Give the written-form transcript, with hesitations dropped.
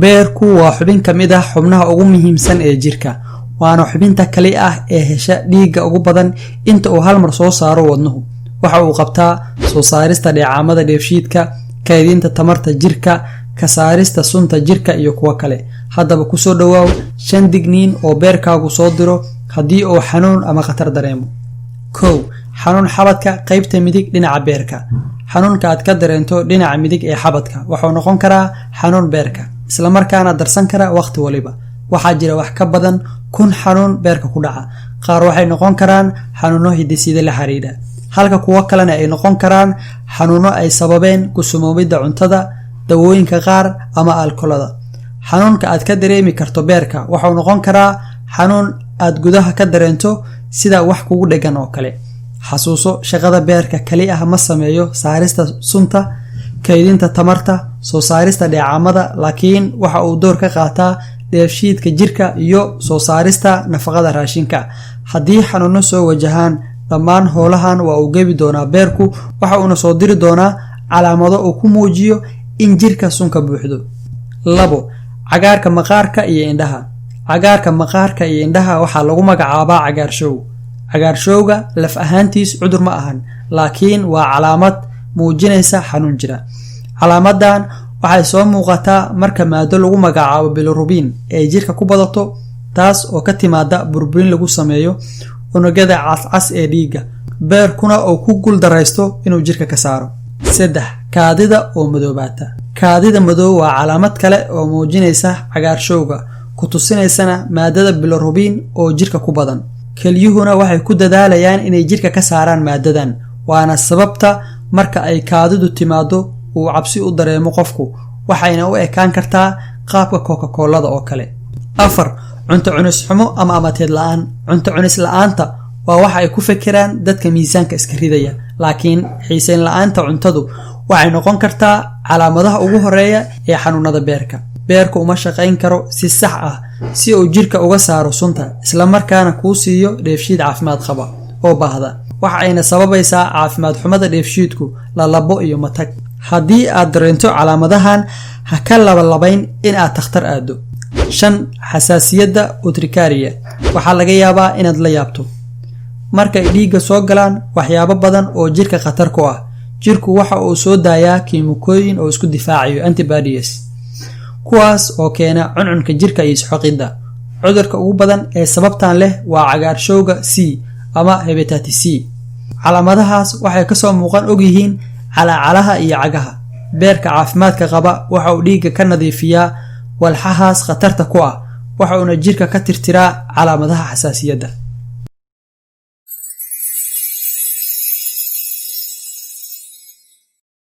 beerku waa xubin kamid ah xubnaha ugu muhiimsan ee jirka, waana xubinta kali ah ee hesha dhiigga ugu badan inta uu hal mar soo saaro wadnuhu. waxa uu qabtaa soo saarista dheecaamada dheefshiidka, kaydinta tamarta jirka, ka saarista sunta jirka iyo kuwa kale. haddaba ku soo dhawaaw 5 digniin oo beerkaagu soo diro haddii uu xanuun ama khatar dareemo. 1. xanuun xabadka qaybta midig dhinaca beerka. xanuunka aad ka dareento dhinaca midig ee xabadka wuxuu noqon karaa xanuun beerka, isla markaana darsan kara waqti waliba. waxaa jira wax ka badan 1000 xanuun beerka ku dhaca. qaar waxay noqon karaan xanuuno hidde-side la xiriira, halka kuwa kalena ay noqon karaan xanuuno ay sababeen kusumoobidda cuntada, dawooyinka qaar ama alkoolada. xanuunka aad ka dareemi karto beerka wuxuu noqon karaa xanuun aad gudaha ka dareento sida wax kugu dhegan oo kale. xasuuso, shaqada beerka kali ah ma sameeyo saarista sunta, kaydinta tamarta, soo saarista dheecaamada, laakiin waxa uu door ka qaataa dheefshiidka jirka iyo soo saarista nafaqada raashinka. haddii xanuuno soo wajahaan, dhammaan howlahan waa uu gebi doonaa beerku, waxa uuna soo diri doonaa calaamado uu ku muujiyo in jirka sunka buuxdo. 2. cagaarka maqaarka iyo indhaha. cagaarka maqaarka iyo indhaha waxaa lagu magacaabaa cagaarshow. cagaarshowga laf ahaantiis cudur ma ahan, laakiin waa calaamad muujinaysa xanuun jira. calaamadan waxay soo muuqataa marka maado lagu magacaabo bilirubin ay jirka ku badato, taas oo ka timaada burburin lagu sameeyo unugyada cascas ee dhiigga, beerkuna uu ku guul daraysto inuu jirka ka saaro. 3. kaadida oo madoobaata. kaadida madow waa calaamad kale oo muujinaysa cagaarshowga, ku tusinaysana maadada bilirubin oo jirka ku badan. kelyuhuna waxay ku dadaalayaan inay jirka ka saaraan maadadan, waana sababta marka ay kaadidu timaado uu cabsi u dareemo qofku, waxayna u ekaan kartaa qaabka Coca-Colada oo kale. 4. cunto cunis xumo ama amateed la'aan. cunto cunis la'aanta waa waxa ay ku fekeraan dadka miisaanka iska ridaya, laakiin xiisayn la'aanta cuntadu waxay noqon kartaa calaamadaha ugu horeeya ee xanuunada beerka. beerku uma shaqayn karo si sax ah si uu jirka uga saaro sunta, isla markaana kuu siiyo dheefshiid caafimaad qaba oo baahda. waxa ayna sababaysaa caafimaad xumada dheefshiidku, lalabo iyo matag. haddii aad dareento calaamadahan, ha ka labalabayn in aad takhtar aado. 5. xasaasiyadda urtikaria. waxaa laga yaabaa inaad la yaabto markay dhiigga soo galaan waxyaabo badan oo jirka khatar ku ah. jirku waxa uu soo daayaa kiimikooyin oo isku difaacayo antibodies, kuwaas oo keena cuncunka jirka iyo isxoqidda. cudurka ugu badan ee sababtan leh waa cagaarshowga C ama hepatitis C. calaamadahaas waxay kasoo muuqan og yihiin calaacalaha iyo cagaha. beerka caafimaadka qaba waxa uu dhiigga ka nadiifiyaa walxahaas khatarta ku ah, waxa uuna jirka ka tirtiraa calaamadaha xasaasiyadda.